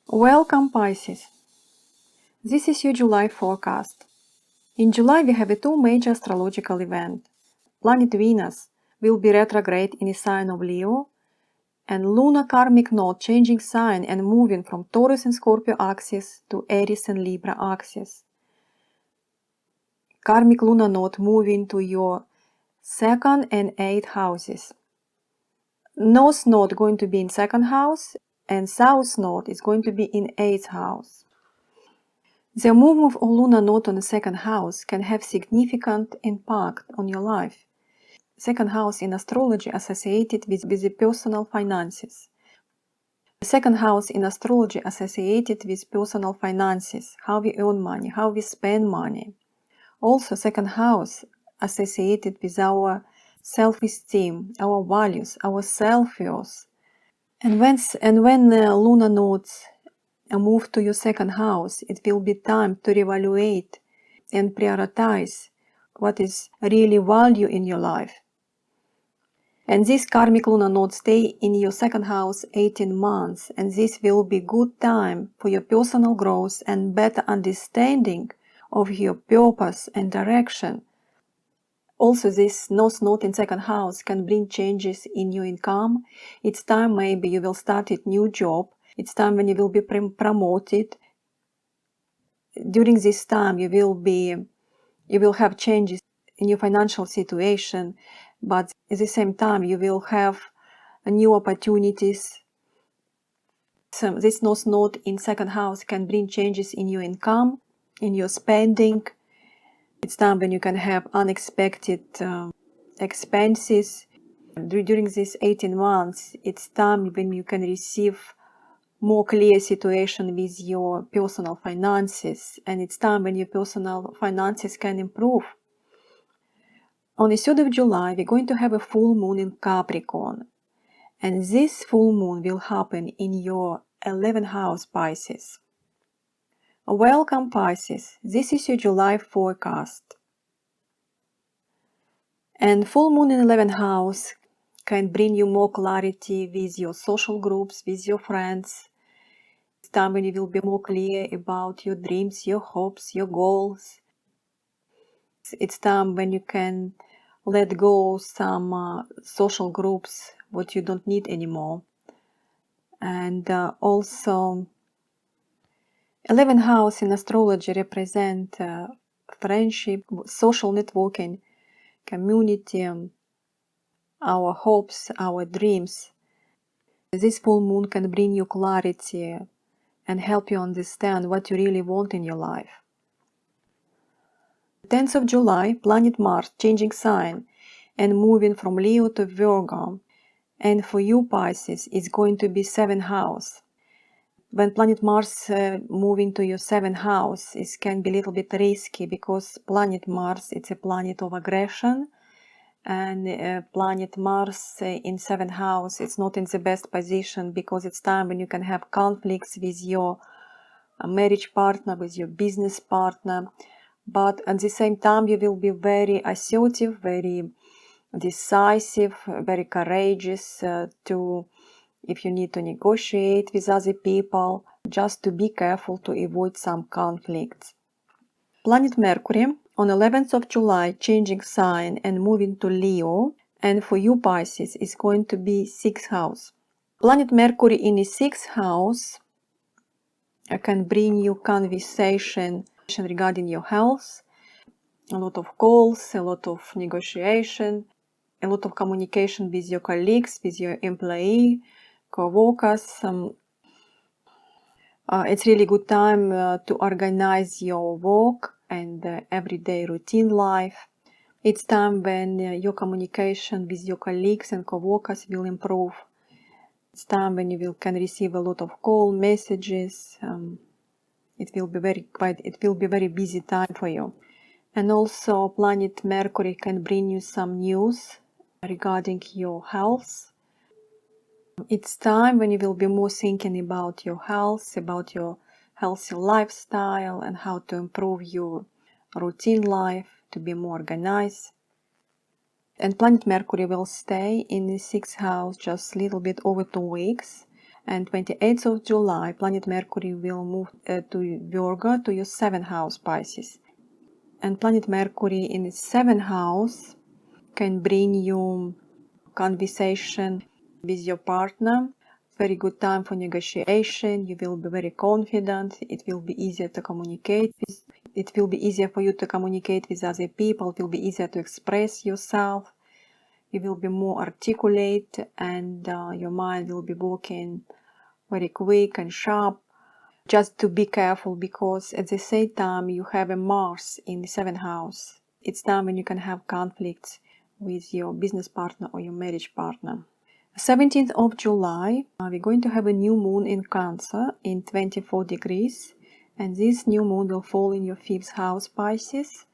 Welcome Pisces. This is your July forecast. In July we have two major astrological events. Planet Venus will be retrograde in the sign of Leo, and lunar karmic node changing sign and moving from Taurus and Scorpio axis to Aries and Libra axis. Karmic lunar node moving to your 2nd and 8th houses. North node going to be in 2nd house, and South node is going to be in 8th house. The movement of a lunar node on the 2nd house can have significant impact on your life. 2nd house in astrology associated with the personal finances. The 2nd house in astrology associated with personal finances, how we earn money, how we spend money. Also 2nd house associated with our self-esteem, our values, our self-worth. And when lunar nodes move to your 2nd house, it will be time to reevaluate and prioritize what is really value in your life. And this karmic lunar node stay in your 2nd house 18 months, and this will be good time for your personal growth and better understanding of your purpose and direction. Also, this North node in 2nd house can bring changes in your income. It's time maybe you will start a new job. It's time when you will be promoted. During this time you will have changes in your financial situation, but at the same time you will have new opportunities. So this North node in 2nd house can bring changes in your income, in your spending. It's time when you can have unexpected expenses. During these 18 months, it's time when you can receive more clear situation with your personal finances, and it's time when your personal finances can improve. On the 3rd of July, we're going to have a full moon in Capricorn, and this full moon will happen in your 11th house, Pisces. Welcome Pisces, this is your July forecast. And full moon in 11th house can bring you more clarity with your social groups, with your friends. It's time when you will be more clear about your dreams, your hopes, your goals. It's time when you can let go some social groups what you don't need anymore. And also 11th house in astrology represent friendship, social networking, community, our hopes, our dreams. This full moon can bring you clarity and help you understand what you really want in your life. 10th of July, planet Mars changing sign and moving from Leo to Virgo. And for you Pisces, it's going to be 7th house. When planet Mars moving to your 7th house, it can be a little bit risky because planet Mars, it's a planet of aggression, and planet Mars in 7th house, it's not in the best position because it's time when you can have conflicts with your marriage partner, with your business partner. But at the same time, you will be very assertive, very decisive, very courageous if you need to negotiate with other people, just to be careful to avoid some conflicts. Planet Mercury on 11th of July changing sign and moving to Leo, and for you Pisces is going to be 6th house. Planet Mercury in the 6th house can bring you conversation regarding your health, a lot of calls, a lot of negotiation, a lot of communication with your colleagues, with your employee, co-workers. It's really good time to organize your work and everyday routine life. It's time when your communication with your colleagues and co-workers will improve. It's time when you can receive a lot of call messages. It will be very busy time for you. And also planet Mercury can bring you some news regarding your health. It's time when you will be more thinking about your health, about your healthy lifestyle and how to improve your routine life, to be more organized. And planet Mercury will stay in the 6th house just a little bit over 2 weeks. And 28th of July, planet Mercury will move to Virgo, to your 7th house, Pisces. And planet Mercury in the 7th house can bring you conversation with your partner. Very good time for negotiation. You will be very confident. It will be easier to communicate with. It will be easier for you to communicate with other people. It will be easier to express yourself. You will be more articulate, and your mind will be working very quick and sharp. Just to be careful, because at the same time you have a Mars in the 7th house. It's time when you can have conflicts with your business partner or your marriage partner. 17th of July, we're going to have a new moon in Cancer in 24 degrees. And this new moon will fall in your 5th house, Pisces.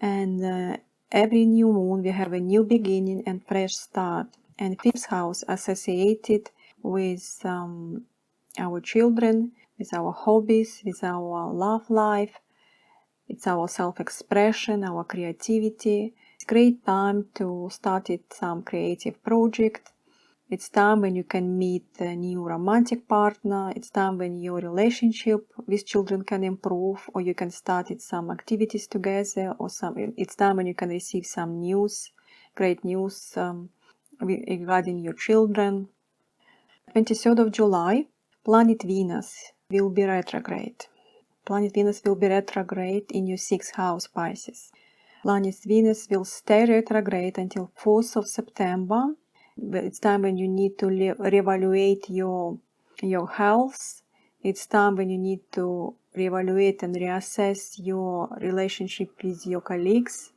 And every new moon we have a new beginning and fresh start. And 5th house associated with our children, with our hobbies, with our love life. It's our self-expression, our creativity. It's a great time to start some creative project. It's time when you can meet a new romantic partner. It's time when your relationship with children can improve, or you can start some activities together, or it's time when you can receive some news, great news regarding your children. 23rd of July, planet Venus will be retrograde. Planet Venus will be retrograde in your 6th house, Pisces. Planet Venus will stay retrograde until 4th of September. It's time when you need to reevaluate your health. It's time when you need to reevaluate and reassess your relationship with your colleagues,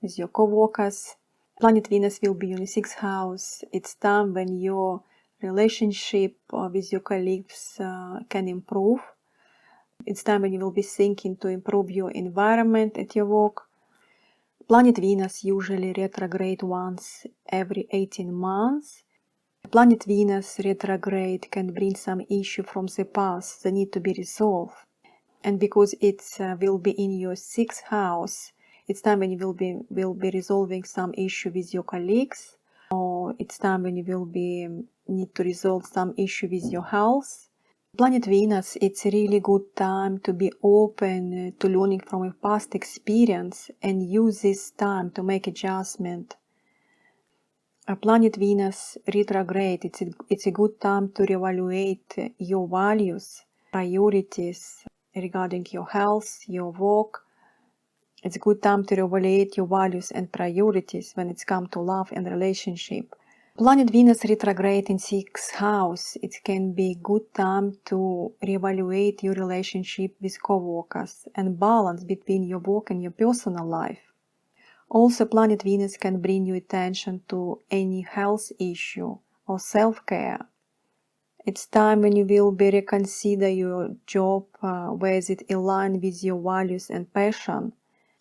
with your co-workers. Planet Venus will be in the 6th house. It's time when your relationship with your colleagues can improve. It's time when you will be thinking to improve your environment at your work. Planet Venus usually retrograde once every 18 months. Planet Venus retrograde can bring some issue from the past that need to be resolved. And because it will be in your 6th house, it's time when you will be resolving some issue with your colleagues, or it's time when you will need to resolve some issue with your health. Planet Venus, it's a really good time to be open to learning from a past experience and use this time to make adjustment. Planet Venus retrograde, it's a good time to reevaluate your values, priorities regarding your health, your work. It's a good time to reevaluate your values and priorities when it's come to love and relationship. Planet Venus retrograde in 6th house, it can be a good time to reevaluate your relationship with co-workers and balance between your work and your personal life. Also, planet Venus can bring you attention to any health issue or self-care. It's time when you will be reconsider your job, whether it aligns with your values and passion.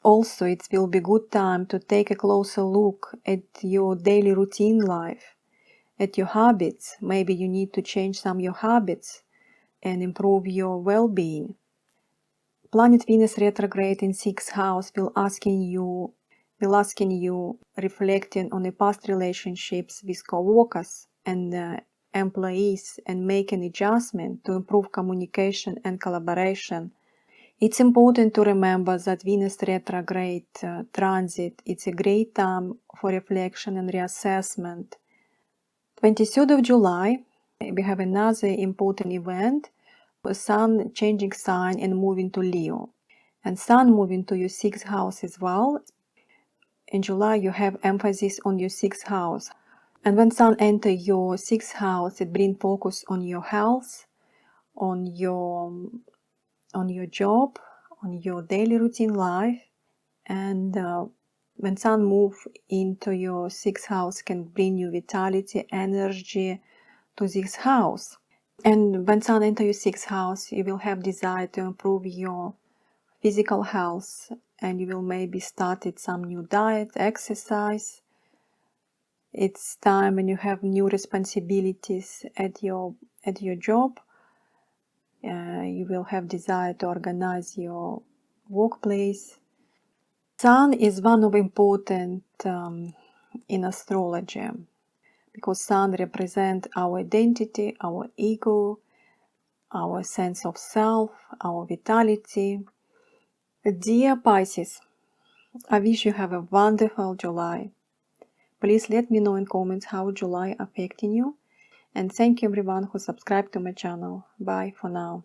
Also, it will be good time to take a closer look at your daily routine life, at your habits. Maybe you need to change some of your habits and improve your well-being. Planet Venus retrograde in 6th house will asking you reflecting on the past relationships with co-workers and employees and make an adjustment to improve communication and collaboration. It's important to remember that Venus retrograde transit, it's a great time for reflection and reassessment. 23rd of July, we have another important event, Sun changing sign and moving to Leo. And Sun moving to your 6th house as well. In July, you have emphasis on your 6th house. And when Sun enters your 6th house, it brings focus on your health, on your job, on your daily routine life. And when Sun move into your 6th house, can bring you vitality, energy to this house. And when Sun enters your 6th house, you will have desire to improve your physical health, and you will maybe start some new diet, exercise. It's time when you have new responsibilities at your job. You will have desire to organize your workplace. Sun is one of important in astrology. because Sun represents our identity, our ego, our sense of self, our vitality. Dear Pisces, I wish you have a wonderful July. Please let me know in comments how July affecting you. And thank you everyone who subscribed to my channel. Bye for now.